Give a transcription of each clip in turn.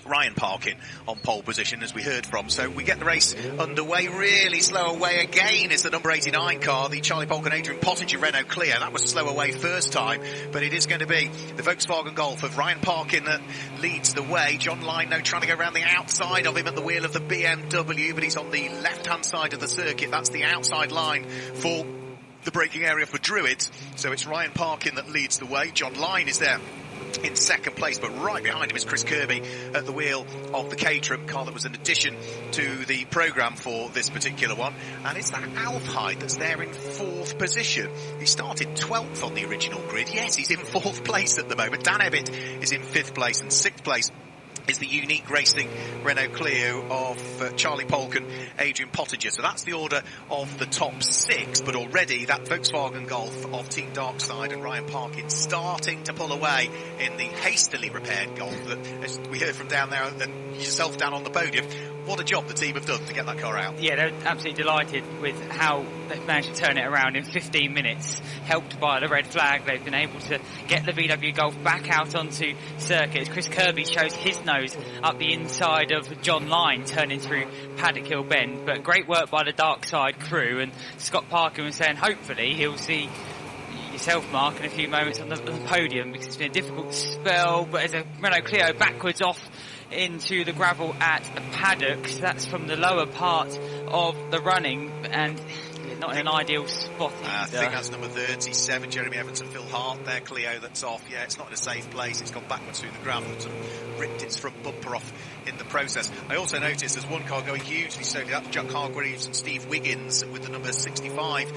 Ryan Parkin on pole position, as we heard from. So we get the race underway. Really slow away again is the number 89 car, the Charlie Polk and Adrian Pottinger Renault Clio. That was slow away first time, but it is going to be the Volkswagen Golf of Ryan Parkin that leads the way. John Lino trying to go around the outside of him at the wheel of the BMW, but he's on the left-hand side of the circuit. That's the outside line for the braking area for Druids. So it's Ryan Parkin that leads the way. John Lyon is there in second place, but right behind him is Chris Kirby at the wheel of the Caterham car that was an addition to the programme for this particular one. And it's that Alfhide that's there in fourth position. He started 12th on the original grid. Yes, he's in fourth place at the moment. Dan Ebbett is in fifth place, and sixth place is the Unique Racing Renault Clio of Charlie Polk and Adrian Pottinger. So that's the order of the top six, but already that Volkswagen Golf of Team Darkside and Ryan Parkin starting to pull away in the hastily repaired Golf that, as we heard from down there and yourself down on the podium, what a job the team have done to get that car out. Yeah, they're absolutely delighted with how they've managed to turn it around in 15 minutes. Helped by the red flag, they've been able to get the VW Golf back out onto circuits. Chris Kirby shows his nose up the inside of John Lyon turning through Paddock Hill Bend. But great work by the Darkside crew, and Scott Parkin was saying hopefully he'll see yourself, Mark, in a few moments on the podium, because it's been a difficult spell. But as a Renault Clio backwards off into the gravel at Paddock, that's from the lower part of the running, and not in an ideal spot. I think that's number 37, Jeremy Evans and Phil Hart, their Clio that's off. Yeah, it's not in a safe place. It's gone backwards through the gravel and sort of ripped its front bumper off in the process. I also noticed there's one car going hugely slowly. That's Jack Hargreaves and Steve Wiggins with the number 65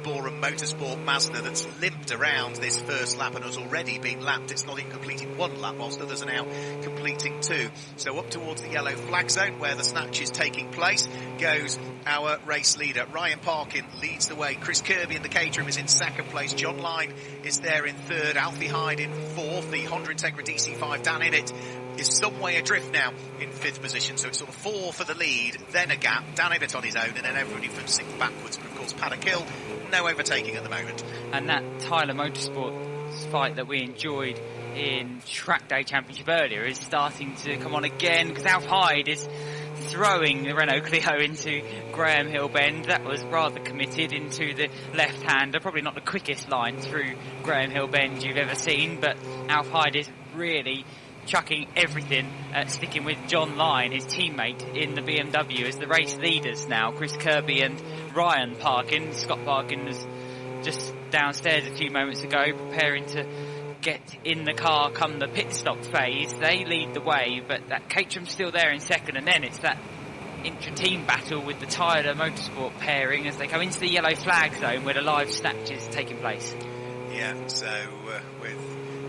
Borum Motorsport Mazda that's limped around this first lap and has already been lapped. It's not even completed one lap, whilst others are now completing two. So up towards the yellow flag zone where the snatch is taking place goes our race leader. Ryan Parkin leads the way. Chris Kirby in the Caterham is in second place. John Lyon is there in third. Alfie Hyde in fourth. The Honda Integra DC5 Dan Ibbett is some way adrift now in fifth position, so it's sort of four for the lead, then a gap, Dan Ibbett on his own, and then everybody from sixth backwards. But of course Paddock Hill, no overtaking at the moment. And that Tyler Motorsports fight that we enjoyed in Trackday Championship earlier is starting to come on again, because Alf Hyde is throwing the Renault Clio into Graham Hill Bend. That was rather committed into the left-hander. Probably not the quickest line through Graham Hill Bend you've ever seen, but Alf Hyde is really chucking everything, sticking with John Lyon, his teammate in the BMW, as the race leaders now. Chris Kirby and Ryan Parkin. Scott Parkin was just downstairs a few moments ago preparing to get in the car come the pit stop phase. They lead the way, but that Caterham's still there in second, and then it's that intra-team battle with the Tyler Motorsport pairing as they go into the yellow flag zone where the live snatch is taking place. Yeah, so with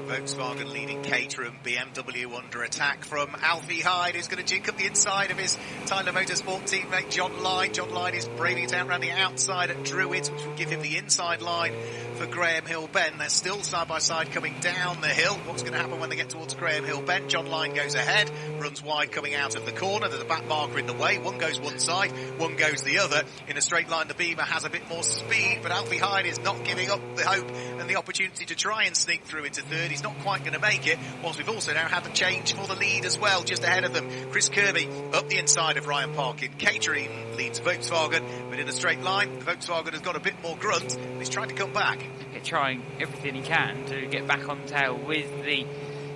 Volkswagen leading Caterham, BMW under attack from Alfie Hyde, who's going to jink up the inside of his Tyler Motorsport teammate John Lyon. John Lyon is braving it out around the outside at Druids, which will give him the inside line for Graham Hill Bend. They're still side by side coming down the hill. What's going to happen when they get towards Graham Hill Bend? John Lyon goes ahead, runs wide coming out of the corner. There's a back marker in the way. One goes one side, one goes the other. In a straight line, the Beamer has a bit more speed, but Alfie Hyde is not giving up the hope and the opportunity to try and sneak through into third. He's not quite going to make it, whilst we've also now had the change for the lead as well, just ahead of them. Chris Kirby up the inside of Ryan Parkin. Caterham leads Volkswagen, but in a straight line, the Volkswagen has got a bit more grunt, and he's trying to come back. Trying everything he can to get back on tail with the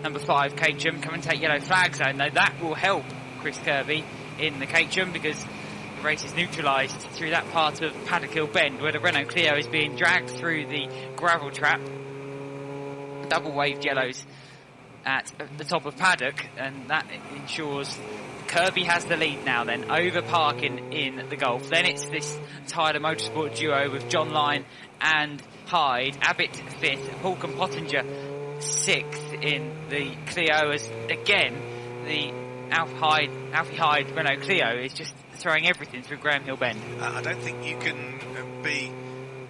number 5 Caterham. Come and take yellow flag zone, though. That will help Chris Kirby in the Caterham, because the race is neutralised through that part of Paddock Hill Bend where the Renault Clio is being dragged through the gravel trap. Double waved yellows at the top of Paddock, and that ensures Kirby has the lead now then over Parkin in the Golf. Then it's this Tyler Motorsport duo with John Lyon and Hyde. Abbott 5th, Polk and Pottinger 6th in the Clio, as again the Alfie Hyde Renault Clio is just throwing everything through Graham Hill Bend. I don't think you can be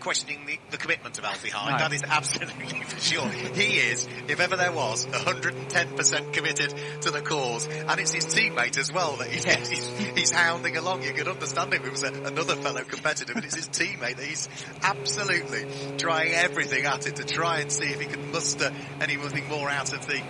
questioning the commitment of Alfie Hyde. No. That is absolutely for sure. He is, if ever there was, 110% committed to the cause, and it's his teammate as well that he's hounding along. You could understand if it was another fellow competitor, but it's his teammate that he's absolutely trying everything at it to try and see if he can muster anything more out of the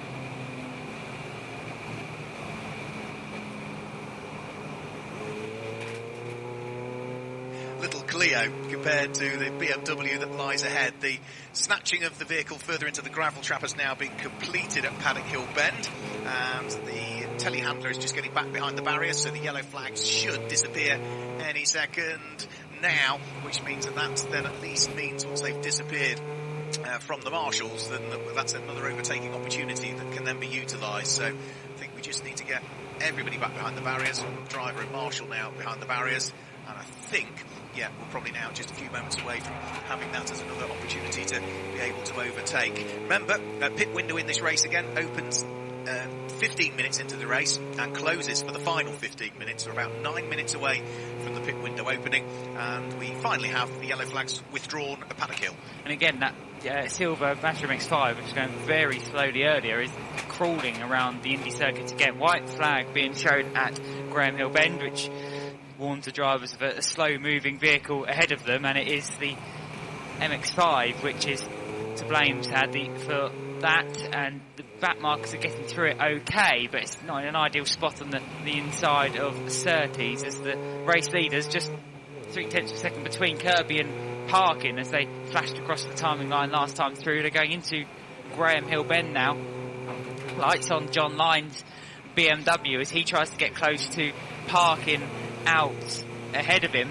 Clio compared to the BMW that lies ahead. The snatching of the vehicle further into the gravel trap has now been completed at Paddock Hill Bend, and the telehandler is just getting back behind the barrier, so the yellow flags should disappear any second now, which means that then at least means once they've disappeared from the marshals, then that's another overtaking opportunity that can then be utilised. So I think we just need to get everybody back behind the barriers, driver and marshal now behind the barriers, and I think, yeah, we're probably now just a few moments away from having that as another opportunity to be able to overtake. Remember, pit window in this race again opens 15 minutes into the race and closes for the final 15 minutes. We're about 9 minutes away from the pit window opening, and we finally have the yellow flags withdrawn at Paddock Hill. And again, that silver Mazda MX-5, which was going very slowly earlier, is crawling around the Indy circuit again. White flag being shown at Graham Hill Bend, which warns the drivers of a slow-moving vehicle ahead of them, and it is the MX-5 which is to blame, sadly, for that, and the back markers are getting through it okay, but it's not in an ideal spot on the inside of Surtees, as the race leaders just 0.3 of a second between Kirby and Parkin as they flashed across the timing line last time through. They're going into Graham Hill Bend now. Lights on John Lyne's BMW as he tries to get close to Parkin out ahead of him,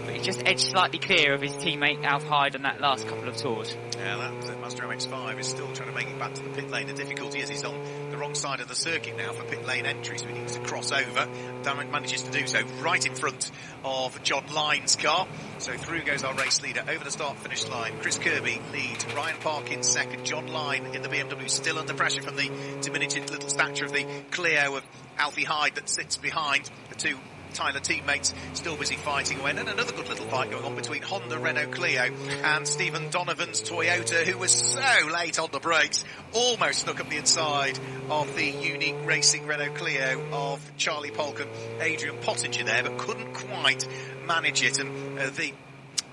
but he just edged slightly clear of his teammate Alf Hyde on that last couple of tours. Yeah, that Mazda MX-5 is still trying to make it back to the pit lane. The difficulty is he's on the wrong side of the circuit now for pit lane entry, so he needs to cross over. Damon manages to do so right in front of John Lyne's car. So through goes our race leader over the start-finish line. Chris Kirby leads, Ryan Parkin second, John Lyne in the BMW still under pressure from the diminutive little stature of the Clio of Alfie Hyde that sits behind. The two Tyler teammates still busy fighting away, and another good little fight going on between Honda Renault Clio and Stephen Donovan's Toyota, who was so late on the brakes, almost stuck up the inside of the unique racing Renault Clio of Charlie Polk and Adrian Pottinger there, but couldn't quite manage it, and the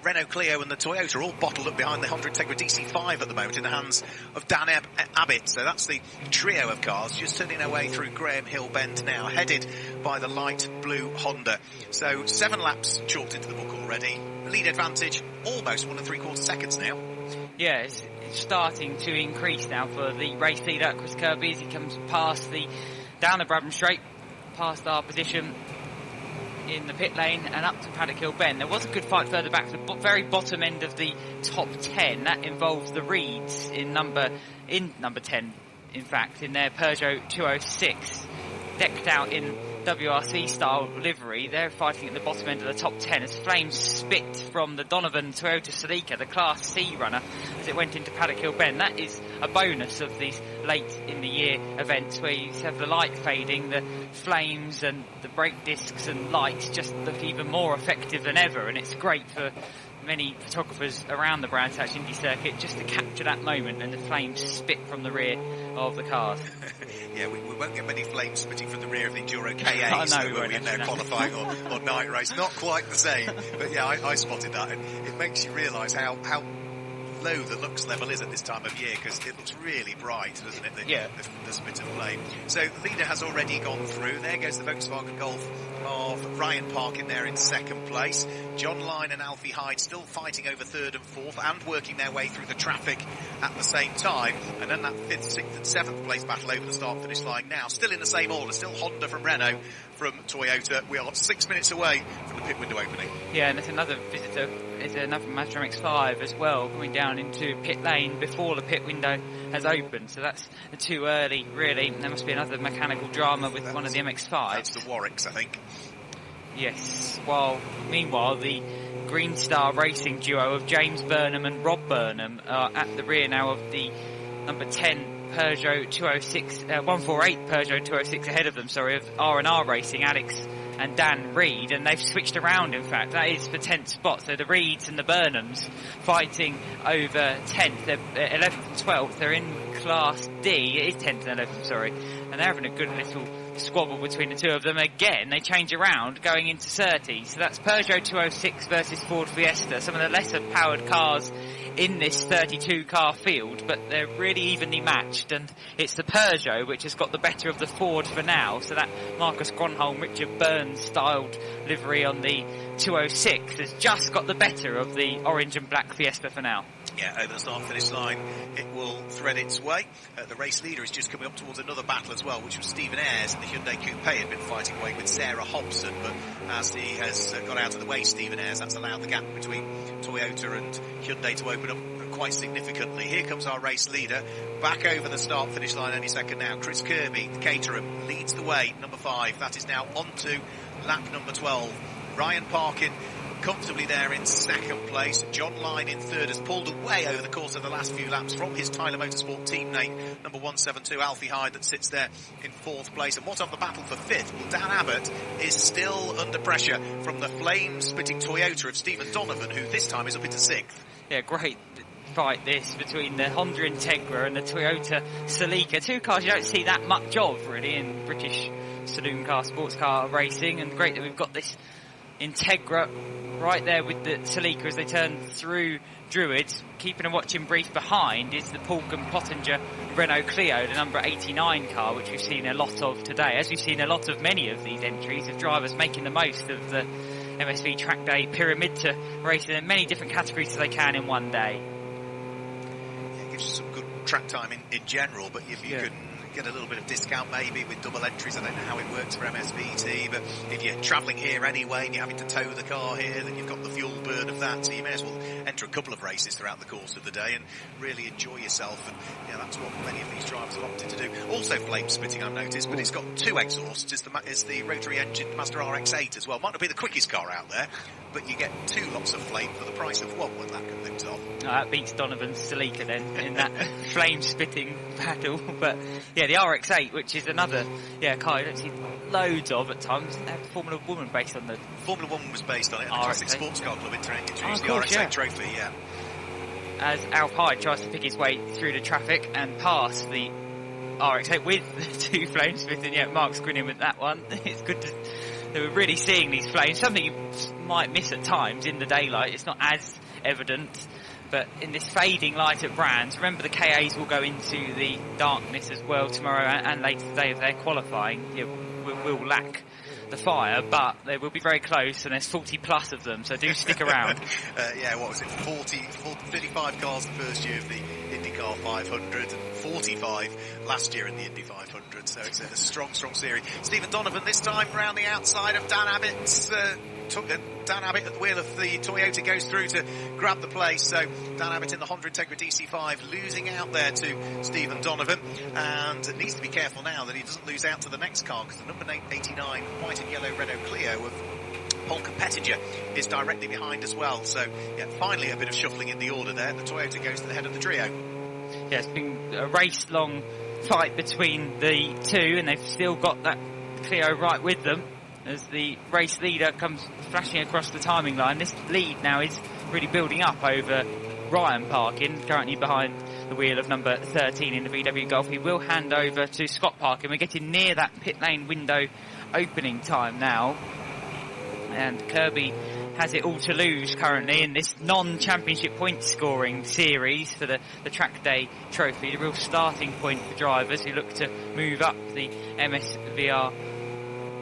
Renault Clio and the Toyota are all bottled up behind the Honda Integra DC5 at the moment in the hands of Dan Abbott. So that's the trio of cars just turning their way through Graham Hill Bend now, headed by the light blue Honda. So 7 laps chalked into the book already. Lead advantage almost 1 3/4 seconds now. Yeah, it's starting to increase now for the race leader, Chris Kirby, as he comes past down the Brabham Straight, past our position in the pit lane and up to Paddock Hill Bend. There was a good fight further back to the very bottom end of the top 10. That involves the Reeds in number 10, in fact, in their Peugeot 206, decked out in WRC style livery. They're fighting at the bottom end of the top 10 as flames spit from the Donovan Toyota Celica, the Class C runner, as it went into Paddock Hill Bend. That is a bonus of these late in the year events where you have the light fading, the flames and the brake discs and lights just look even more effective than ever, and it's great for many photographers around the Brands Hatch Indy circuit just to capture that moment and the flames spit from the rear of the cars. Yeah, we won't get many flames spitting from the rear of the Enduro KAs in their qualifying or night race. Not quite the same, but yeah, I spotted that, and it makes you realise how low the lux level is at this time of year, because it looks really bright, doesn't it? The spit of flame. So the leader has already gone through. There goes the Volkswagen Golf of Ryan Parkin there in second place. John Lyne and Alfie Hyde still fighting over third and fourth and working their way through the traffic at the same time. And then that 5th, 6th and 7th place battle over the start finish line now. Still in the same order. Still Honda from Renault from Toyota. We are 6 minutes away from the pit window opening. Yeah, and there's another visitor. There's another Mazda MX-5 as well coming down into pit lane before the pit window has opened. So that's too early, really. There must be another mechanical drama with one of the MX-5s. That's the Warwicks, I think. Yes. Meanwhile, the Green Star Racing duo of James Burnham and Rob Burnham are at the rear now of the number 10 Peugeot 206, 148 Peugeot 206 ahead of them, of R&R Racing, Alex and Dan Reed, and they've switched around, in fact. That is for 10th spot, so the Reeds and the Burnhams fighting over 10th. They're 11th and 12th. They're in Class D. It is 10th and 11th, and they're having a good little squabble between the two of them. Again, they change around going into Surtees. So that's Peugeot 206 versus Ford Fiesta, some of the lesser powered cars in this 32 car field, but they're really evenly matched, and it's the Peugeot which has got the better of the Ford for now. So that Marcus Gronholm, Richard Burns styled livery on the 2:06 has just got the better of the orange and black Fiesta for now. Yeah, over the start-finish line, it will thread its way. The race leader is just coming up towards another battle as well, which was Stephen Ayres in the Hyundai Coupe. Had been fighting away with Sarah Hobson, but as he has got out of the way, Stephen Ayres, that's allowed the gap between Toyota and Hyundai to open up quite significantly. Here comes our race leader, back over the start-finish line any second now. Chris Kirby, Caterham, leads the way, number 5. That is now on to lap number 12. Ryan Parkin comfortably there in second place. John Line in third has pulled away over the course of the last few laps from his Tyler Motorsport teammate, number 172, Alfie Hyde, that sits there in fourth place. And what of the battle for fifth? Well, Dan Abbott is still under pressure from the flame-spitting Toyota of Stephen Donovan, who this time is up into sixth. Yeah, great fight this between the Honda Integra and the Toyota Celica. Two cars you don't see that much of, really, in British saloon car, sports car racing. And great that we've got this Integra right there with the Celica as they turn through Druids. Keeping a watching brief behind is the Paul and Pottinger Renault Clio, the number 89 car, which we've seen a lot of today. As we've seen a lot of many of these entries of drivers making the most of the MSV Trackday pyramid to racing in many different categories so they can in one day. Yeah, it gives you some good track time in general, but if you can get a little bit of discount maybe with double entries. I don't know how it works for MSVT, but if you're travelling here anyway and you're having to tow the car here, then you've got the fuel burn of that, so you may as well enter a couple of races throughout the course of the day and really enjoy yourself. And that's what many of these drivers have opted to do. Also flame spitting, I've noticed, but it's got two exhausts. It's the rotary engine Mazda RX-8 as well. Might not be the quickest car out there, but you get two lots of flame for the price of one when that comes off. That beats Donovan's Celica then in that flame spitting battle. But yeah, the RX-8, which is another car you don't see loads of at times. Isn't there Formula Woman based on the... Formula One was based on it, and the Classic Sports Car Club introduced the course, RX-8 trophy, As Alf Hyde tries to pick his way through the traffic and past the RX-8 with the two flames spitting. Yeah, Mark's grinning with that one. It's good to... We're really seeing these flames, something you might miss at times in the daylight. It's not as evident, but in this fading light at Brands, remember the KAs will go into the darkness as well tomorrow and later today if they're qualifying. We'll lack the fire, but they will be very close, and there's 40 plus of them, so do stick around. What was it, 35 cars the first year of the IndyCar 500 and 45 last year in the Indy 500, so it's a strong series. Stephen Donovan this time round the outside of Dan Abbott's Dan Abbott at the wheel of the Toyota goes through to grab the place. So Dan Abbott in the Honda Integra DC5 losing out there to Stephen Donovan, and needs to be careful now that he doesn't lose out to the next car, because the number 89 white and yellow Renault Clio of Paul Competitor is directly behind as well. So finally a bit of shuffling in the order there. The Toyota goes to the head of the trio. Yeah, it's been a race-long fight between the two, and they've still got that Clio right with them as the race leader comes flashing across the timing line. This lead now is really building up over Ryan Parkin, currently behind the wheel of number 13 in the VW Golf. He will hand over to Scott Parkin. We're getting near that pit lane window opening time now, and Kirby has it all to lose currently in this non-championship point scoring series for the Trackday trophy. The real starting point for drivers who look to move up the MSVR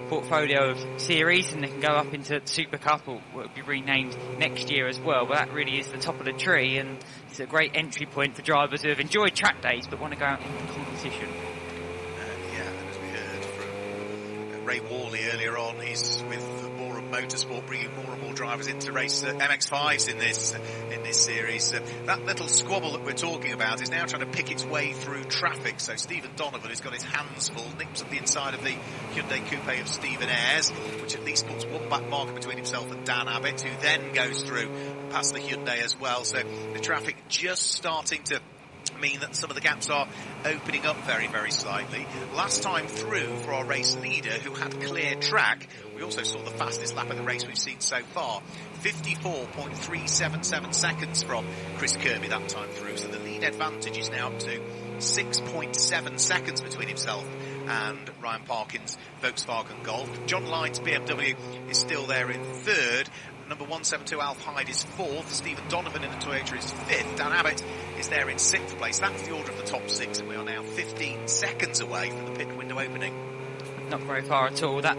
portfolio of series, and they can go up into SuperCup, or will be renamed next year as well. But that really is the top of the tree, and it's a great entry point for drivers who have enjoyed track days but want to go out into competition. And as we heard from Ray Worley earlier on, he's with More and Motorsport bringing more and more drivers into race MX-5s in this series. That little squabble that we're talking about is now trying to pick its way through traffic. So Stephen Donovan has got his hands full, nips at the inside of the Hyundai Coupe of Stephen Ayres, which at least puts one back marker between himself and Dan Abbott, who then goes through past the Hyundai as well. So the traffic just starting to mean that some of the gaps are opening up very, very slightly. Last time through for our race leader, who had clear track, we also saw the fastest lap of the race we've seen so far. 54.377 seconds from Chris Kirby that time through. So the lead advantage is now up to 6.7 seconds between himself and Ryan Parkin's Volkswagen Golf. John Lyne's BMW is still there in third. Number 172 Alf Hyde is fourth. Stephen Donovan in the Toyota is fifth. Dan Abbott is there in sixth place. That's the order of the top six, and we are now 15 seconds away from the pit window opening. Not very far at all. That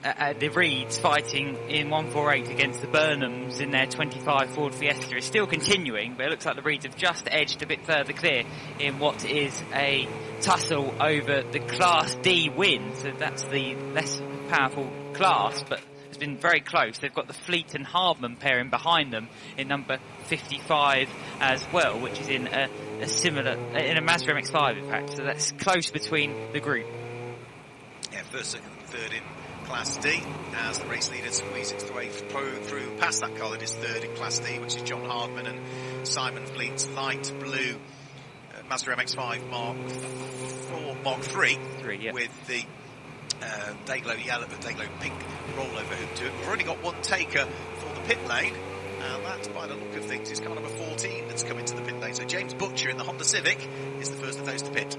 the Reeds fighting in 148 against the Burnhams in their 25 Ford Fiesta is still continuing, but it looks like the Reeds have just edged a bit further clear in what is a tussle over the Class D win. So that's the less powerful class, but it's been very close. They've got the Fleet and Hardman pairing behind them in number 55 as well, which is in a similar, in a Mazda MX-5 in fact. So that's close between the group. Yeah, first, second and third in Class D as the race leader squeezes its way through past that car that is third in Class D, which is John Hardman and Simon Fleet's light blue Mazda MX-5 Mark 3 yeah. with the Dayglow yellow, the Dayglow pink rollover hood to it. We've already got one taker for the pit lane, and that, by the look of things, is car number 14 that's come into the pit lane. So James Butcher in the Honda Civic is the first of those to pit.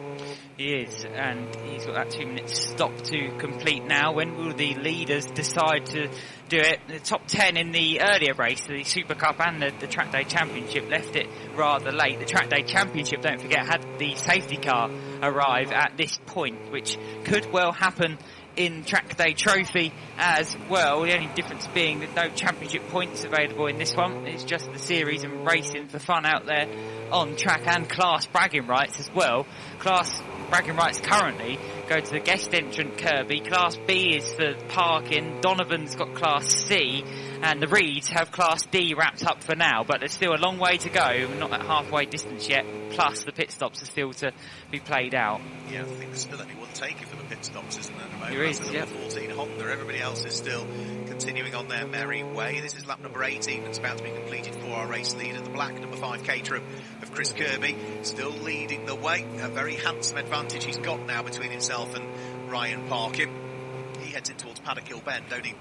He is, and he's got that 2 minutes stop to complete now. When will the leaders decide to do it? The top 10 in the earlier race, the SuperCup and the Trackday Championship, left it rather late. The Trackday Championship, don't forget, had the safety car arrive at this point, which could well happen in Trackday Trophy as well. The only difference being that no championship points available in this one. It's just the series and racing for fun out there on track, and class bragging rights as well. Class bragging rights currently go to the guest entrant Kirby. Class B is for parking. Donovan's got Class C, and the Reeds have Class D wrapped up for now, but there's still a long way to go. We're not at halfway distance yet, plus the pit stops are still to be played out. Yeah, I think there's still only one taker for the pit stops, isn't there, at the moment? There is, that's the number 14 Honda. Everybody else is still continuing on their merry way. This is lap number 18 that's about to be completed for our race leader, the black number 5 Caterham of Chris Kirby, still leading the way. A very handsome advantage he's got now between himself and Ryan Parkin. He heads in towards Paddock Hill Bend, only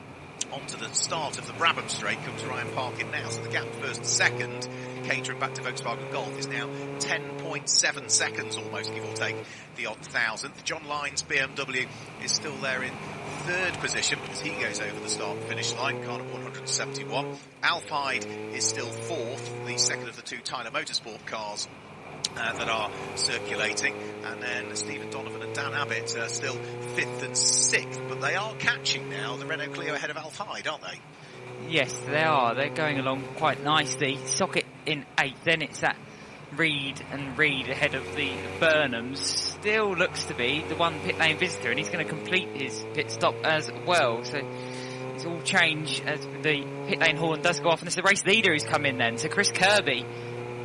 onto the start of the Brabham straight comes Ryan Parkin now. So the gap first and second, Caterham back to Volkswagen Golf, is now 10.7 seconds almost, give or take the odd thousandth. John Lyne's BMW is still there in third position as he goes over the start and finish line, car number 171. Alf Hyde is still fourth, the second of the two Tyler Motorsport cars that are circulating, and then Stephen Donovan and Dan Abbott are still fifth and sixth, but they are catching now the Renault Clio ahead of Alf Hyde, aren't they? Yes, they are. They're going along quite nicely. Socket in eighth, then it's that Reed ahead of the Burnhams. Still looks to be the one pit lane visitor, and he's going to complete his pit stop as well. So it's all change as the pit lane horn does go off, and it's the race leader who's come in then. So Chris Kirby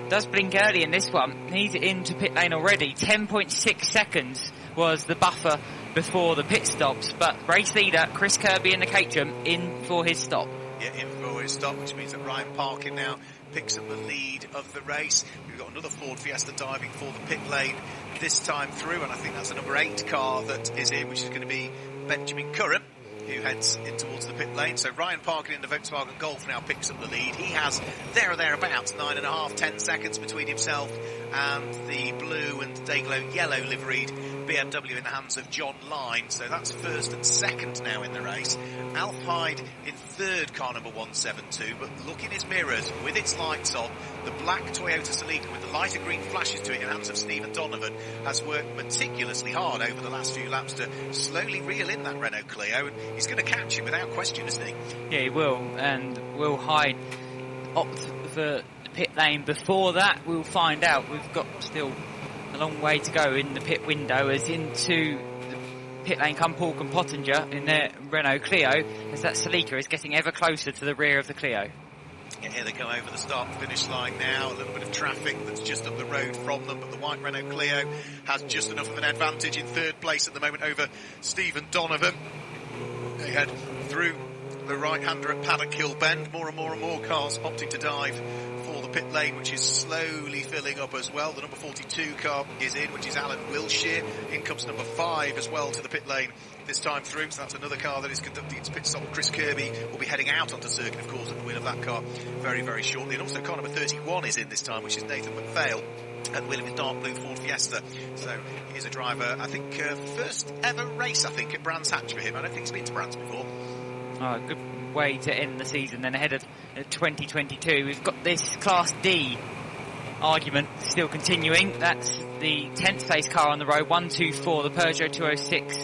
does blink early in this one. He's into pit lane already. 10.6 seconds was the buffer before the pit stops, but race leader Chris Kirby in the Caterham in for his stop. Yeah, in for his stop, which means that Ryan Parkin now picks up the lead of the race. We've got another Ford Fiesta diving for the pit lane this time through, and I think that's the number 8 car that is in, which is going to be Benjamin Curran, who heads in towards the pit lane. So Ryan Parkin in the Volkswagen Golf now picks up the lead. He has there or thereabouts 9.5, 10 seconds between himself and the blue and Dayglow yellow liveried BMW in the hands of John Lyne. So that's first and second now in the race. Alf Hyde in third, car number 172, but look in his mirrors with its lights on. The black Toyota Celica with the lighter green flashes to it in the hands of Stephen Donovan has worked meticulously hard over the last few laps to slowly reel in that Renault Clio, and he's going to catch him without question, isn't he? Yeah, he will, and will Hyde opt for the pit lane before that? We'll find out. We've got still a long way to go in the pit window, as into the pit lane come Paul and Pottinger in their Renault Clio, as that Celica is getting ever closer to the rear of the Clio. Yeah, here they come over the start and finish line now. A little bit of traffic that's just up the road from them, but the white Renault Clio has just enough of an advantage in third place at the moment over Stephen Donovan. They head through the right-hander at Paddock Hill Bend. More and more and more cars opting to dive for the pit lane, which is slowly filling up as well. The number 42 car is in, which is Alan Wilshire. In comes number 5 as well to the pit lane this time through, so that's another car that is conducting its pit stop. Chris Kirby will be heading out onto circuit, of course, at the wheel of that car very, very shortly. And also car number 31 is in this time, which is Nathan McPhail, at wheel of his dark blue Ford Fiesta. So he's a driver, I think, first ever race, I think, at Brands Hatch for him. I don't think he's been to Brands before. Oh, good way to end the season then, ahead of 2022. We've got this Class D argument still continuing. That's the 10th place car on the road, 124, the Peugeot 206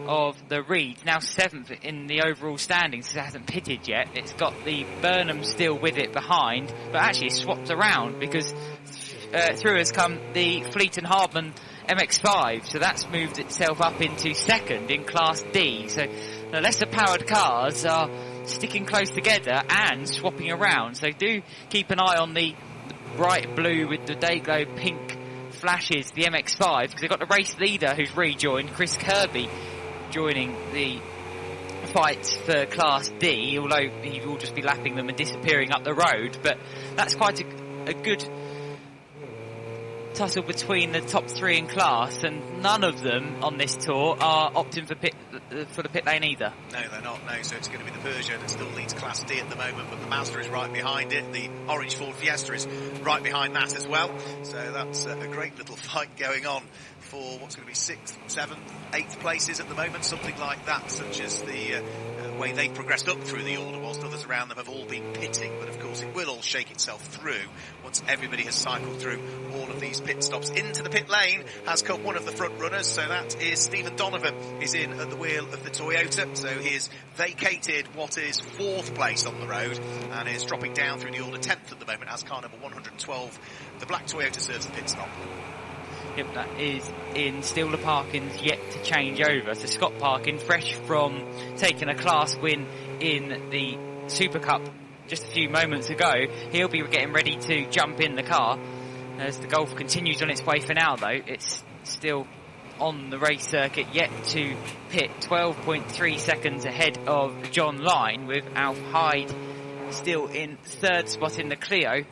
of the Reeds, now 7th in the overall standings, so it hasn't pitted yet. It's got the Burnham still with it behind, but actually it's swapped around because through has come the Fleet and Hardman MX-5, so that's moved itself up into 2nd in Class D. So the lesser powered cars are sticking close together and swapping around, so do keep an eye on the bright blue with the Dayglow pink flashes, the MX-5, because they've got the race leader who's rejoined, Chris Kirby, joining the fight for Class D, although he will just be lapping them and disappearing up the road. But that's quite a good tussle between the top 3 in class, and none of them on this tour are opting for the pit lane either. No, they're not. No, so it's going to be the Peugeot that still leads Class D at the moment, but the Mazda is right behind it. The orange Ford Fiesta is right behind that as well. So that's a great little fight going on for what's going to be 6th, 7th, 8th places at the moment, something like that, such as the way they've progressed up through the order, whilst others around them have all been pitting. But of course it will all shake itself through once everybody has cycled through all of these pit stops. Into the pit lane has come one of the front runners, so that is Stephen Donovan is in at the wheel of the Toyota. So he has vacated what is 4th place on the road and is dropping down through the order 10th at the moment as car number 112. The black Toyota serves the pit stop. Yep, that is in. Still the Parkins yet to change over. So Scott Parkin, fresh from taking a class win in the Super Cup just a few moments ago, he'll be getting ready to jump in the car as the Golf continues on its way. For now though, it's still on the race circuit, yet to pit, 12.3 seconds ahead of John Line, with Alf Hyde still in 3rd spot in the Clio.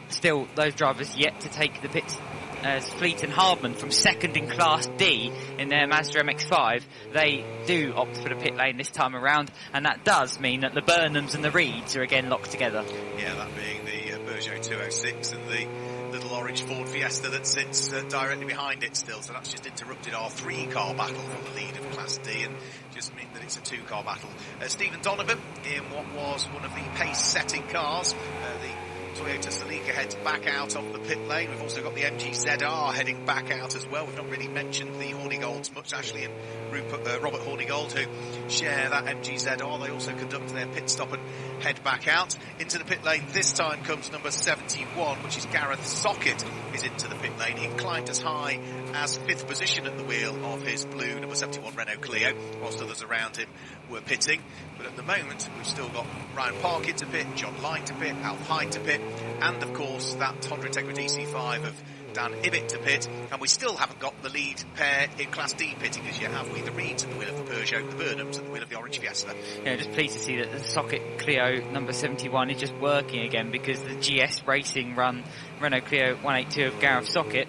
Still those drivers yet to take the pits, as Fleet and Hardman from 2nd in Class D in their Mazda MX-5, they do opt for the pit lane this time around, and that does mean that the Burnhams and the Reeds are again locked together. Yeah, that being the Peugeot 206 and the little orange Ford Fiesta that sits directly behind it still, so that's just interrupted our 3-car battle for the lead of Class D and just mean that it's a 2-car battle. Stephen Donovan in what was one of the pace-setting cars, the Toyota Celica heads back out of the pit lane. We've also got the MG ZR heading back out as well. We've not really mentioned the Hornigolds much, Ashley and Robert Hornigold, who share that MG ZR. They also conduct their pit stop and head back out. Into the pit lane this time comes number 71, which is Gareth Sockett, is into the pit lane. He climbed as high as 5th position at the wheel of his blue number 71 Renault Clio, whilst others around him were pitting. But at the moment, we've still got Ryan Parkin to pit, John Line to pit, Alf Hyde to pit, and of course that Honda Integra DC5 of Dan Ibbett to pit, and we still haven't got the lead pair in Class D pitting as yet, have we? The Reeds at the wheel of the Peugeot, the Burnhams at the wheel of the orange Fiesta. Yeah, just pleased to see that the Socket Clio number 71 is just working again, because the GS Racing run Renault Clio 182 of Gareth Socket,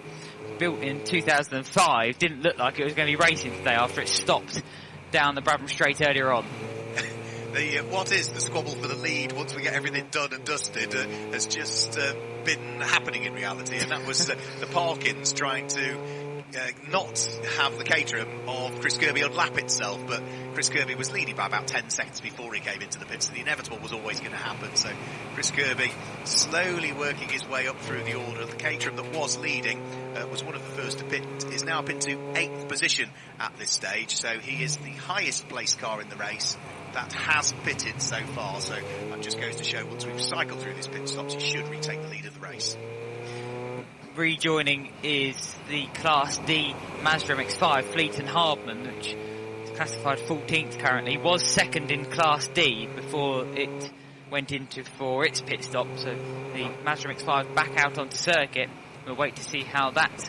built in 2005, didn't look like it was going to be racing today after it stopped down the Brabham Straight earlier on. What is the squabble for the lead once we get everything done and dusted has just been happening in reality, and that was the Parkins trying to not have the Caterham of Chris Kirby unlap itself, but Chris Kirby was leading by about 10 seconds before he came into the pit, so the inevitable was always going to happen. So Chris Kirby slowly working his way up through the order. The Caterham that was leading was one of the first to pit, is now up into 8th position at this stage, so he is the highest placed car in the race that has pitted so far. So that just goes to show once we've cycled through these pit stops, he should retake the lead of the race. Rejoining is the Class D Mazda MX-5 Fleet and Hardman, which is classified 14th currently, was 2nd in Class D before it went into for its pit stop. So the Mazda MX-5 back out onto circuit. We'll wait to see how that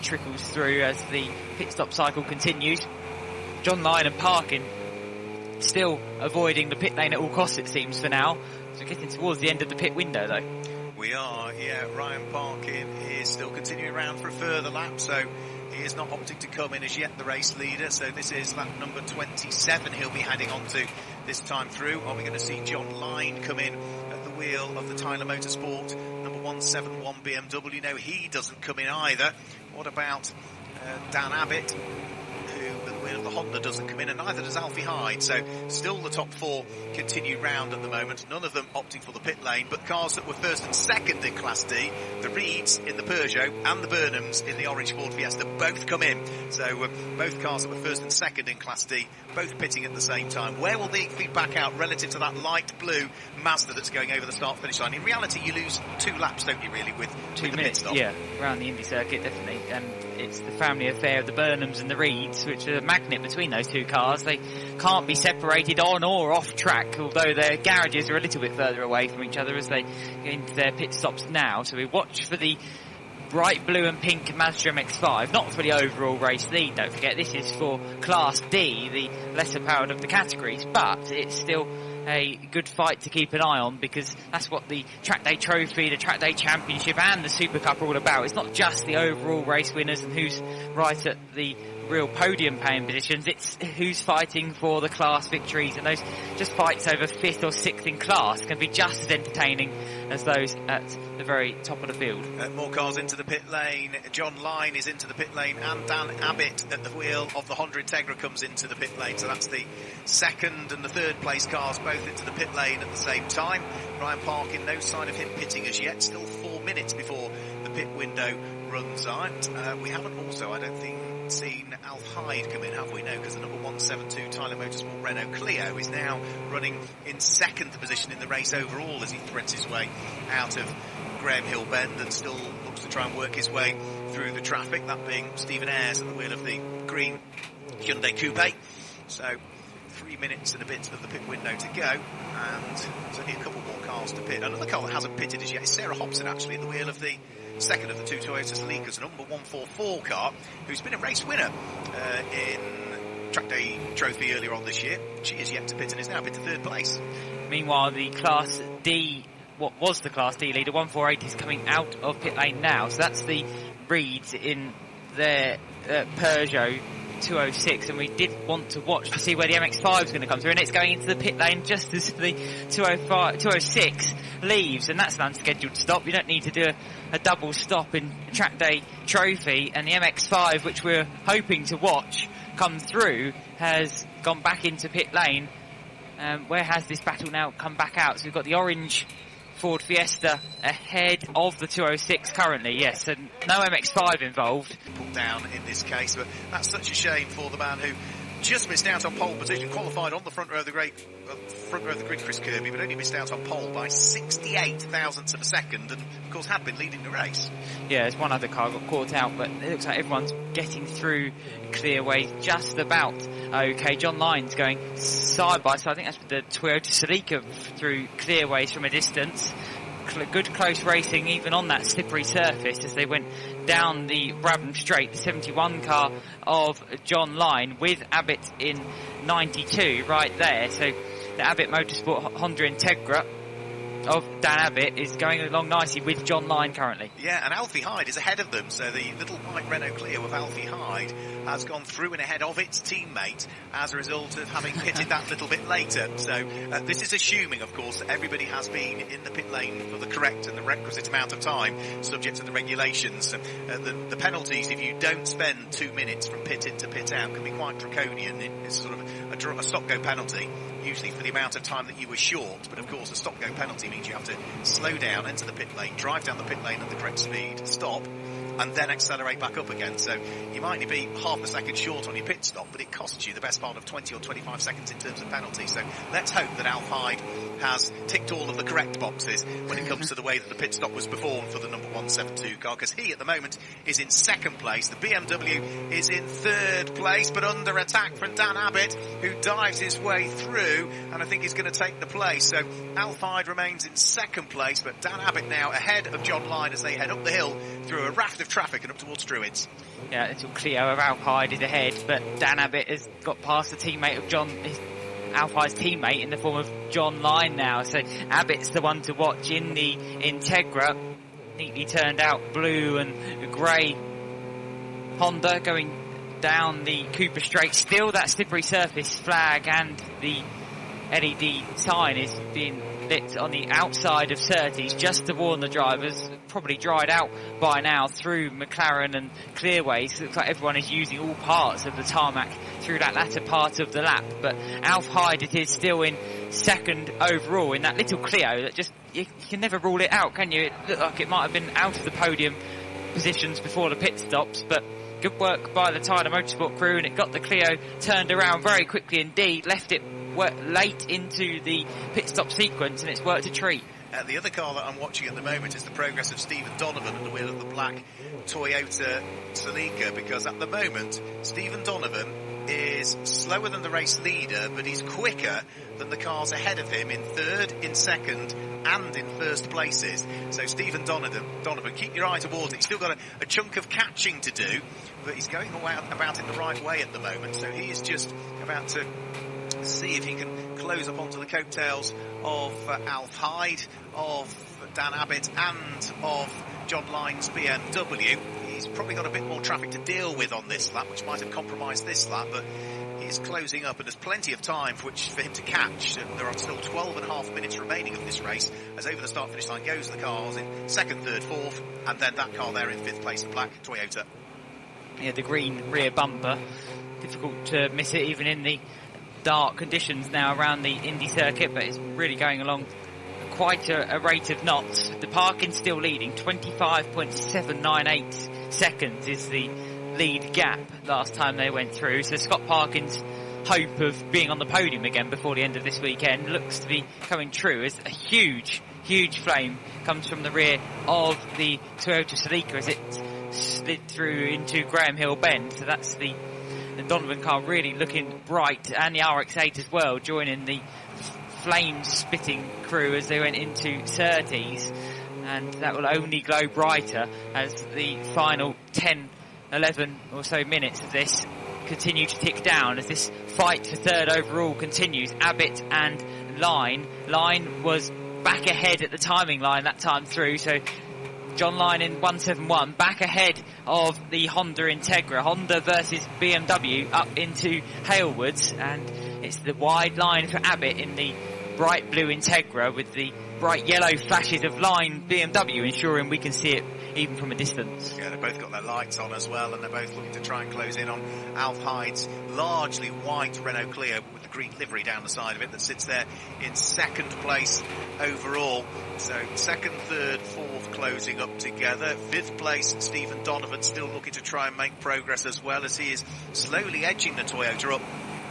trickles through as the pit stop cycle continues. John Lyon and Parkin still avoiding the pit lane at all costs, it seems, for now. So getting towards the end of the pit window though. We are, yeah. Ryan Parkin is still continuing around for a further lap, so he is not opting to come in as yet, the race leader. So this is lap number 27 he'll be heading on to this time through. Are we going to see John Line come in at the wheel of the Tyler Motorsport number 171 BMW? No, he doesn't come in either. What about Dan Abbott, who at the wheel of the Honda doesn't come in, and neither does Alfie Hyde. So still the top four continue round at the moment. None of them opting for the pit lane, but cars that were first and second in Class D, the Reeds in the Peugeot and the Burnhams in the orange Ford Fiesta, both come in. So both cars that were first and second in Class D, both pitting at the same time. Where will the feedback out relative to that light blue Mazda that's going over the start-finish line? In reality, you lose 2 laps, don't you, really, with 2 the minutes, pit stop? yeah, around the Indy circuit, definitely. It's the family affair of the Burnhams and the Reeds, which are a magnet between those 2 cars. They can't be separated on or off track, although their garages are a little bit further away from each other as they get into their pit stops now. So we watch for the bright blue and pink Mazda MX-5, not for the overall race lead, don't forget. This is for Class D, the lesser powered of the categories, but it's still a good fight to keep an eye on, because that's what the Trackday Trophy, the Trackday Championship and the SuperCup are all about. It's not just the overall race winners and who's right at the real podium paying positions, it's who's fighting for the class victories, and those just fights over 5th or 6th in class can be just as entertaining as those at the very top of the field. More cars into the pit lane. John Line is into the pit lane, and Dan Abbott at the wheel of the Honda Integra comes into the pit lane. So that's the second and the third place cars both into the pit lane at the same time. Ryan Parkin, no sign of him pitting as yet, still 4 minutes before the pit window runs out. We haven't also, I don't think, seen Alf Hyde come in, have we? No, because the number 172 Tyler Motorsport Renault Clio is now running in second position in the race overall as he threads his way out of Graham Hill Bend and still looks to try and work his way through the traffic, that being Stephen Ayres at the wheel of the green Hyundai Coupe. So 3 minutes and a bit of the pit window to go, and there's only a couple more cars to pit. Another car that hasn't pitted as yet is Sarah Hobson, actually, at the wheel of the second of the 2 Toyota Celica's number 144 car, who's been a race winner in Trackday Trophy earlier on this year. She is yet to pit and is now pit to 3rd place. Meanwhile, the Class D, what was the Class D leader, 148, is coming out of pit lane now. So that's the Reeds in their Peugeot 206, and we did want to watch to see where the MX-5 is going to come through, and it's going into the pit lane just as the 206 leaves, and that's an unscheduled stop. You don't need to do a double stop in Trackday Trophy, and the MX-5, which we're hoping to watch come through, has gone back into pit lane. Where has this battle now come back out? So we've got the orange Ford Fiesta ahead of the 206 currently, yes, and no MX-5 involved. Put down in this case, but that's such a shame for the man who just missed out on pole position, qualified on the front row of the grid, Chris Kirby, but only missed out on pole by 68 thousandths of a second, and of course had been leading the race. Yeah, there's one other car got caught out, but it looks like everyone's getting through clearways just about okay. John Lyne's going side by side. I think that's with the Toyota Celica through clearways from a distance. Good close racing even on that slippery surface as they went down the Brabham Straight. The 71 car of John Line with Abbott in 92 right there. So the Abbott Motorsport Honda Integra of Dan Abbott is going along nicely with John Line currently. Yeah, and Alfie Hyde is ahead of them, so the little white Renault Clio of Alfie Hyde has gone through and ahead of its teammate as a result of having pitted that little bit later. So this is assuming, of course, that everybody has been in the pit lane for the correct and the requisite amount of time, subject to the regulations. The penalties, if you don't spend 2 minutes from pit in to pit out, can be quite draconian. It's sort of a stop-go penalty, usually for the amount of time that you were short, but of course a stop-go penalty means you have to slow down, enter the pit lane, drive down the pit lane at the correct speed, stop, and then accelerate back up again. So you might only be half a second short on your pit stop, but it costs you the best part of 20 or 25 seconds in terms of penalty. So let's hope that Alf Hyde has ticked all of the correct boxes when it comes to the way that the pit stop was performed for the number 172 car, because he at the moment is in second place. The BMW is in third place, but under attack from Dan Abbott, who dives his way through, and I think he's going to take the place. So Alf Hyde remains in second place, but Dan Abbott now ahead of John Line as they head up the hill through a raft of traffic and up towards Druids. Yeah, little Clio of Alf Hyde is ahead, but Dan Abbott has got past the teammate of Alf Hyde's teammate in the form of John Line now. So Abbott's the one to watch in the Integra, neatly turned out blue and grey Honda going down the Cooper Straight. Still that slippery surface flag and the LED sign is being bit on the outside of Surtees just to warn the drivers. Probably dried out by now through McLaren and Clearways. Looks like everyone is using all parts of the tarmac through that latter part of the lap. But Alf Hyde, it is still in second overall in that little Clio that just, you can never rule it out, can you? It looked like it might have been out of the podium positions before the pit stops, but good work by the Tyler Motorsport crew, and it got the Clio turned around very quickly indeed, left it late into the pit stop sequence, and it's worked a treat. The other car that I'm watching at the moment is the progress of Stephen Donovan at the wheel of the black Toyota Celica, because at the moment Stephen Donovan is slower than the race leader, but he's quicker than the cars ahead of him in third, in second and in first places. So Stephen Donovan, keep your eye towards it. He's still got a chunk of catching to do, but he's going about it the right way at the moment. So he is just about to see if he can close up onto the coattails of Alf Hyde, of Dan Abbott and of John Lyne's BMW. He's probably got a bit more traffic to deal with on this lap, which might have compromised this lap, but he's closing up and there's plenty of time for him to catch. There are still 12.5 minutes remaining of this race, as over the start-finish line goes the cars in second, third, fourth, and then that car there in fifth place, the black Toyota. Yeah, the green rear bumper. Difficult to miss it even in the dark conditions now around the Indy circuit, but it's really going along quite a rate of knots. The Parkin's still leading, 25.798 seconds is the lead gap last time they went through. So Scott Parkin's hope of being on the podium again before the end of this weekend looks to be coming true, as a huge flame comes from the rear of the Toyota Celica as it slid through into Graham Hill Bend. So that's the Donovan car really looking bright, and the RX-8 as well, joining the flame-spitting crew as they went into Surtees, and that will only glow brighter as the final 10, 11 or so minutes of this continue to tick down as this fight for third overall continues. Abbott and Line was back ahead at the timing line that time through, so John Lyne in 171, back ahead of the Honda Integra. Honda versus BMW up into Halewoods, and it's the wide line for Abbott in the bright blue Integra with the bright yellow flashes of Line BMW, ensuring we can see it even from a distance. Yeah, they've both got their lights on as well, and they're both looking to try and close in on Alf Hyde's largely white Renault Clio with the green livery down the side of it that sits there in second place overall. So second, third, fourth closing up together. Fifth place, Stephen Donovan still looking to try and make progress as well, as he is slowly edging the Toyota up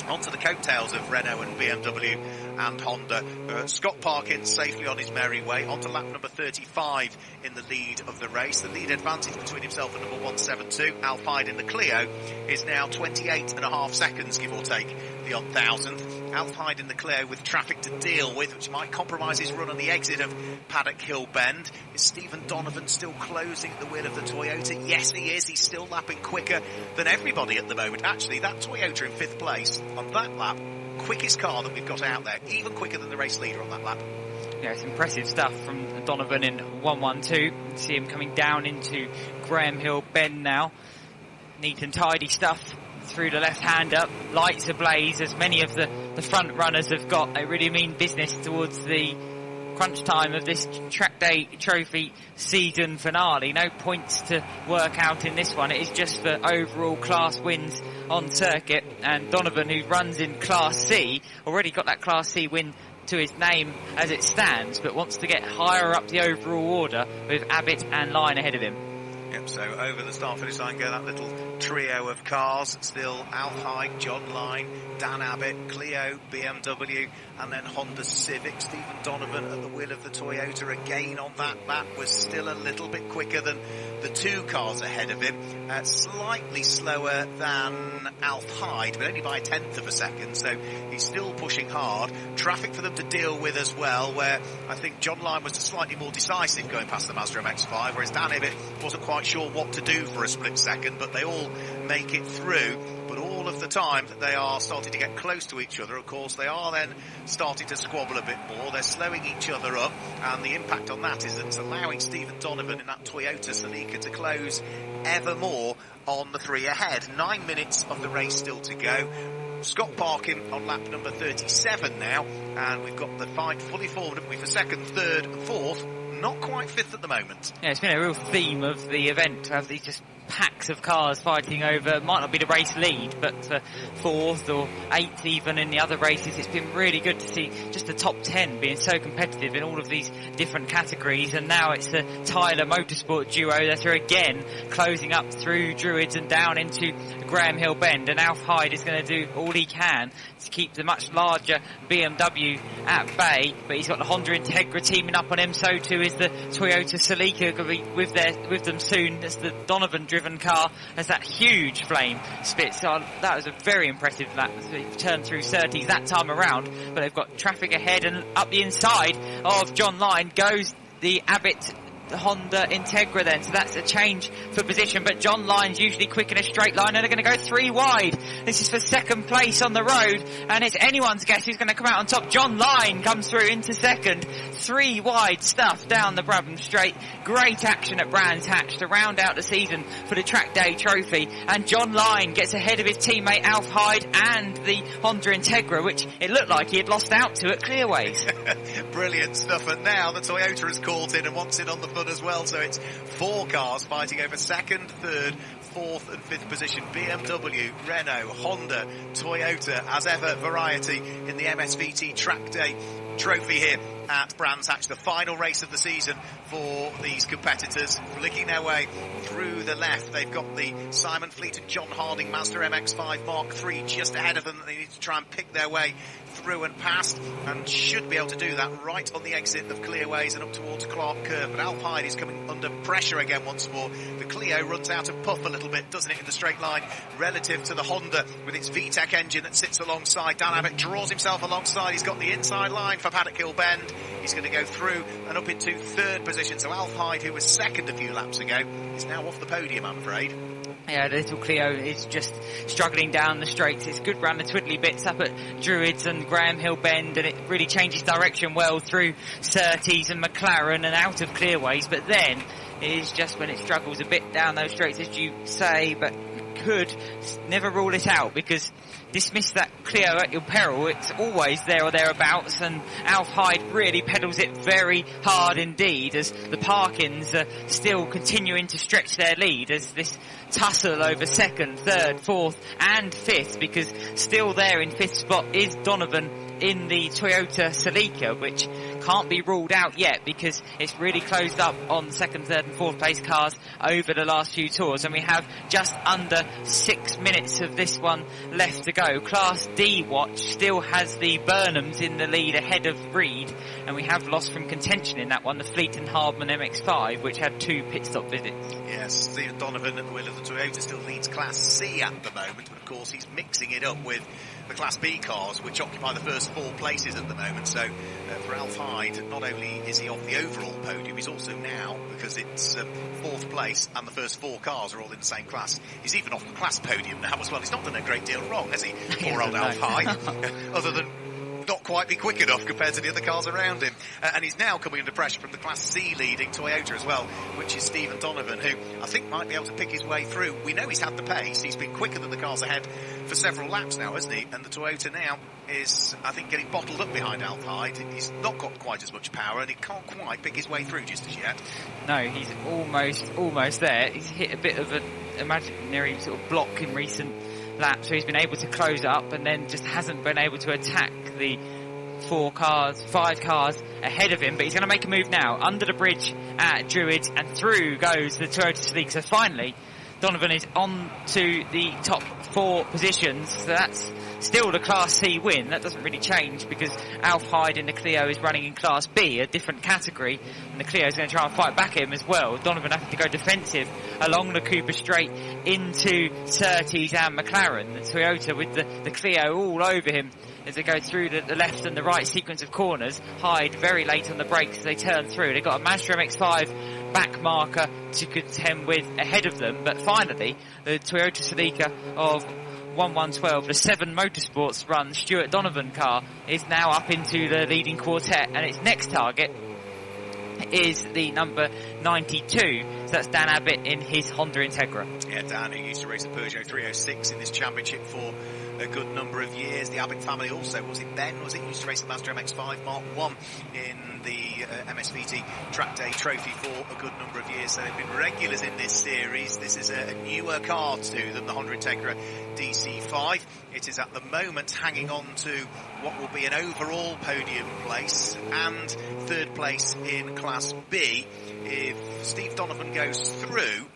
onto the coattails of Renault and BMW and Honda. Scott Parkin safely on his merry way onto lap number 35 in the lead of the race. The lead advantage between himself and number 172, Alf Hyde in the Clio, is now 28.5 seconds, give or take, the odd thousandth. Alf Hyde in the Clio with traffic to deal with, which might compromise his run on the exit of Paddock Hill Bend. Is Stephen Donovan still closing at the wheel of the Toyota? Yes, he is. He's still lapping quicker than everybody at the moment. Actually, that Toyota in fifth place on that lap, quickest car that we've got out there, even quicker than the race leader on that lap. Yeah, it's impressive stuff from Donovan in 112. See him coming down into Graham Hill Bend now. Neat and tidy stuff through the left-hand up. Lights ablaze, as many of the front runners have got. They really mean business towards the crunch time of this Trackday Trophy season finale. No points to work out in this one. It is just for overall class wins on circuit. And Donovan, who runs in Class C, already got that Class C win to his name as it stands, but wants to get higher up the overall order with Abbott and Line ahead of him. Yep, so over the start-finish line go that little trio of cars. Still Alf Hyde, John Line, Dan Abbott, Clio, BMW, and then Honda Civic. Stephen Donovan at the wheel of the Toyota again on that lap was still a little bit quicker than the two cars ahead of him. Slightly slower than Alf Hyde, but only by 1/10 of a second, so he's still pushing hard. Traffic for them to deal with as well, where I think John Line was slightly more decisive going past the Mazda MX-5, whereas Dan Abbott wasn't quite sure what to do for a split second, but they all make it through. But all of the time that they are starting to get close to each other, of course, they are then starting to squabble a bit more. They're slowing each other up, and the impact on that is that it's allowing Stephen Donovan in that Toyota Celica to close ever more on the three ahead. 9 minutes of the race still to go. Scott Parkin on lap number 37 now, and we've got the fight fully forward, haven't we, for second, third, fourth, not quite fifth at the moment. Yeah, it's been a real theme of the event to have these just packs of cars fighting over, might not be the race lead, but fourth or eighth even in the other races. It's been really good to see just the top 10 being so competitive in all of these different categories, and now it's the Tyler Motorsport duo that are again closing up through Druids and down into Graham Hill Bend, and Alf Hyde is going to do all he can to keep the much larger BMW at bay, but he's got the Honda Integra teaming up on him, so too is the Toyota Celica going to be with them soon as the Donovan driven car as that huge flame spits on. That was a very impressive lap. They've turned through 30s that time around, but they've got traffic ahead, and up the inside of John Lyon goes the Abbott Honda Integra then, so that's a change for position, but John Lyon's usually quick in a straight line, and they're going to go 3 wide. This is for second place on the road, and it's anyone's guess who's going to come out on top. John Lyon comes through into second, 3 wide stuff down the Brabham Straight. Great action at Brands Hatch to round out the season for the Trackday trophy, and John Lyon gets ahead of his teammate Alf Hyde and the Honda Integra, which it looked like he had lost out to at Clearways. Brilliant stuff, and now the Toyota has caught in and wants it on the foot as well, so it's 4 cars fighting over second, third, fourth and fifth position. BMW, Renault, Honda, Toyota, as ever, variety in the MSVT Trackday trophy here at Brands Hatch, the final race of the season for these competitors. Flicking their way through the left, they've got the Simon Fleet and John Harding Mazda MX-5 Mark III just ahead of them. They need to try and pick their way through and past, and should be able to do that right on the exit of Clearways and up towards Clark Curve. But Alf Hyde is coming under pressure again once more. The Clio runs out of puff a little bit, doesn't it, in the straight line relative to the Honda with its VTEC engine that sits alongside. Dan Abbott draws himself alongside. He's got the inside line for Paddock Hill Bend. He's going to go through and up into third position. So Alf Hyde, who was second a few laps ago, is now off the podium, I'm afraid. Yeah, the little Clio is just struggling down the straights. It's good round the twiddly bits up at Druids and Graham Hill Bend, and it really changes direction well through Surtees and McLaren and out of Clearways. But then it is just when it struggles a bit down those straights, as you say, but could never rule it out, because dismiss that Clio at your peril. It's always there or thereabouts, and Alf Hyde really pedals it very hard indeed as the Parkins are still continuing to stretch their lead as this tussle over second, third, fourth and fifth, because still there in fifth spot is Donovan in the Toyota Celica, which can't be ruled out yet because it's really closed up on second, third and fourth place cars over the last few tours, and we have just under 6 minutes of this one left to go. Class D watch still has the Burnhams in the lead ahead of Reed, and we have lost from contention in that one the Fleet and Hardman MX-5, which had 2 pit stop visits. Yes, Stephen Donovan at the wheel of the Toyota still leads Class C at the moment, but of course he's mixing it up with the Class B cars, which occupy the first 4 places at the moment. So for Alf Hyde, not only is he off the overall podium, he's also now, because it's 4th place and the first 4 cars are all in the same class, he's even off the class podium now as well. He's not done a great deal wrong, has he? Poor old Alf Hyde, other than not quite be quick enough compared to the other cars around him. And he's now coming under pressure from the Class C leading Toyota as well, which is Stephen Donovan, who I think might be able to pick his way through. We know he's had the pace. He's been quicker than the cars ahead for several laps now, hasn't he? And the Toyota now is, I think, getting bottled up behind Alf Hyde. He's not got quite as much power, and he can't quite pick his way through just as yet. No, he's almost there. He's hit a bit of an imaginary sort of block in recent laps, so he's been able to close up and then just hasn't been able to attack the 5 cars ahead of him. But he's going to make a move now under the bridge at Druids, and through goes the Toyota Celica. So finally Donovan is on to the top 4 positions, so that's still the Class C win. That doesn't really change because Alf Hyde in the Clio is running in Class B, a different category, and the Clio is going to try and fight back at him as well. Donovan having to go defensive along the Cooper Straight into Surtees and McLaren. The Toyota with the Clio all over him as they go through the left and the right sequence of corners. Hyde very late on the brakes as they turn through. They've got a Mazda MX-5 back marker to contend with ahead of them, but finally the Toyota Celica of 1112, the 7 Motorsports run Stuart Donovan car, is now up into the leading quartet, and its next target is the number 92, so that's Dan Abbott in his Honda Integra. Yeah, Dan, who used to race the Peugeot 306 in this championship for a good number of years. The Abbott family also, was it Ben? Was it used to race the Mazda MX-5 Mark 1 in the MSVT Trackday Trophy for a good number of years. So they've been regulars in this series. This is a newer car to them, the Honda Integra DC5. It is at the moment hanging on to what will be an overall podium place and third place in Class B. If Steve Donovan goes through,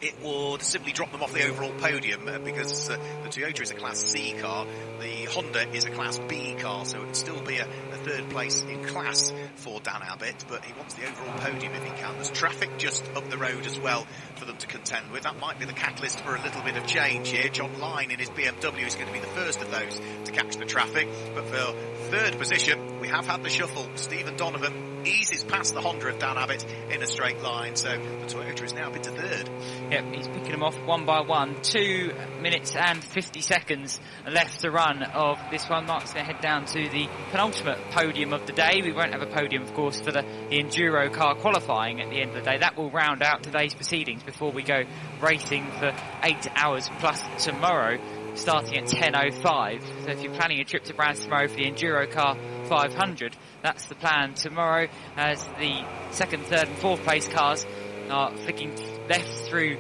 it would simply drop them off the overall podium because the Toyota is a Class C car, the Honda is a Class B car, so it would still be a third place in class for Dan Abbott, but he wants the overall podium if he can. There's traffic just up the road as well for them to contend with. That might be the catalyst for a little bit of change here. John Lyne in his BMW is going to be the first of those to catch the traffic, but for third position, we have had the shuffle. Stephen Donovan eases past the Honda of Dan Abbott in a straight line, so the Toyota is now up into third. Yep, he's picking them off one by one. 2 minutes and 50 seconds left to run of this one. Mark's going to head down to the penultimate podium of the day. We won't have a podium, of course, for the Enduro car qualifying at the end of the day. That will round out today's proceedings before we go racing for 8 hours plus tomorrow, starting at 10:05. So if you're planning a trip to Brands tomorrow for the Enduro car 500, that's the plan tomorrow, as the second, third and fourth place cars are flicking left through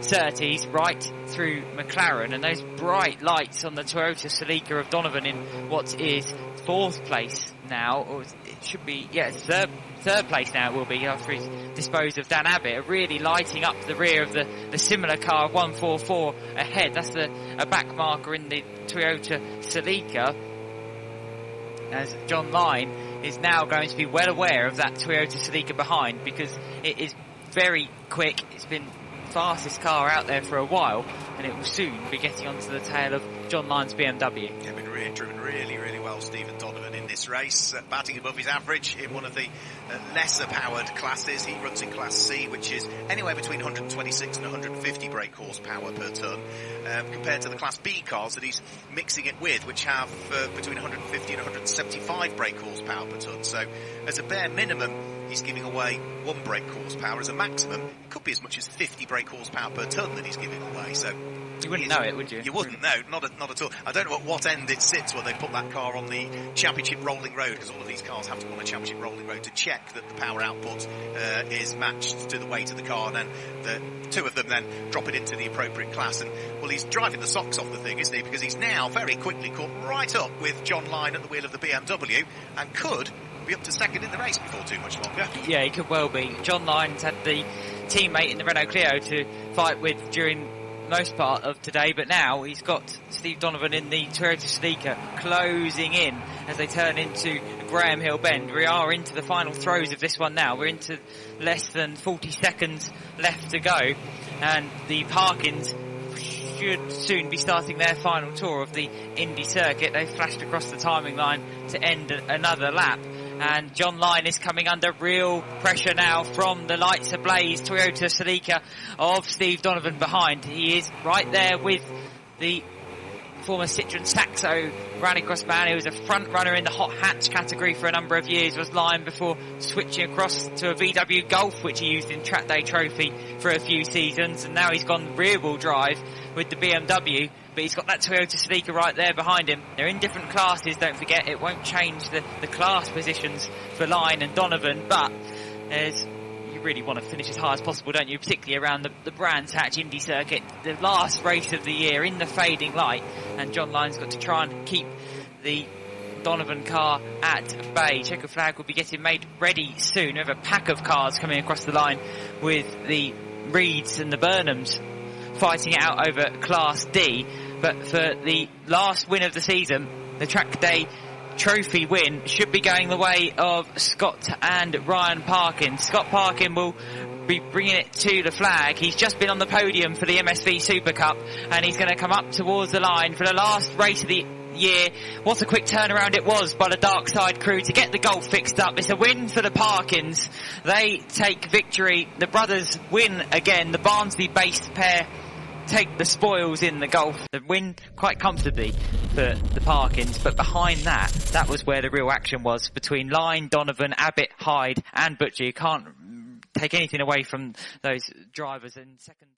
Surtees, right through McLaren, and those bright lights on the Toyota Celica of Donovan in what is fourth place now, or it should be, third place now it will be after he's disposed of Dan Abbott, are really lighting up the rear of the similar car 144 ahead. That's a back marker in the Toyota Celica, as John Lyne is now going to be well aware of that Toyota Celica behind, because it is very quick. It's been fastest car out there for a while, and it will soon be getting onto the tail of John Lyne's BMW. Yeah, been driven really, really well, Stephen Donovan, in this race, batting above his average in one of the lesser powered classes. He runs in Class C, which is anywhere between 126 and 150 brake horsepower per tonne, compared to the Class B cars that he's mixing it with, which have between 150 and 175 brake horsepower per tonne. So as a bare minimum, he's giving away 1 brake horsepower. As a maximum, it could be as much as 50 brake horsepower per tonne that he's giving away. So you wouldn't know it, would you? You wouldn't, no, not at all. I don't know at what end it sits when they put that car on the championship rolling road, because all of these cars have to go on a championship rolling road to check that the power output is matched to the weight of the car, and then the two of them then drop it into the appropriate class. And well, he's driving the socks off the thing, isn't he? Because he's now very quickly caught right up with John Lyne at the wheel of the BMW, and could be up to second in the race before too much longer. Yeah, he could well be. John Lyne's had the teammate in the Renault Clio to fight with during most part of today, but now he's got Steve Donovan in the Toyota Celica closing in as they turn into Graham Hill Bend. We are into the final throes of this one now. We're into less than 40 seconds left to go, and the Parkins should soon be starting their final tour of the Indy circuit. They've flashed across the timing line to end another lap, and John Lyne is coming under real pressure now from the lights ablaze Toyota Celica of Steve Donovan behind. He is right there with the former Citroen Saxo rallycross man. He was a front runner in the hot hatch category for a number of years, was Lyne, before switching across to a VW Golf, which he used in Trackday Trophy for a few seasons, and now he's gone rear wheel drive with the BMW, but he's got that Toyota Celica right there behind him. They're in different classes, don't forget. It won't change the class positions for Lyne and Donovan, but as you really want to finish as high as possible, don't you? Particularly around the Brands Hatch Indy circuit, the last race of the year in the fading light, and John Lyne's got to try and keep the Donovan car at bay. Checker flag will be getting made ready soon. We have a pack of cars coming across the line with the Reeds and the Burnhams fighting it out over Class D, but for the last win of the season, the Trackday Trophy win should be going the way of Scott and Ryan Parkin. Scott Parkin will be bringing it to the flag. He's just been on the podium for the MSV SuperCup, and he's going to come up towards the line for the last race of the year. What a quick turnaround it was by the Dark Side crew to get the Golf fixed up. It's a win for the Parkins. They take victory. The brothers win again. The Barnsley-based pair take the spoils in the Golf. They win quite comfortably for the Parkins, but behind that was where the real action was between Lyne, Donovan, Abbott, Hyde and Butcher. You can't take anything away from those drivers in second.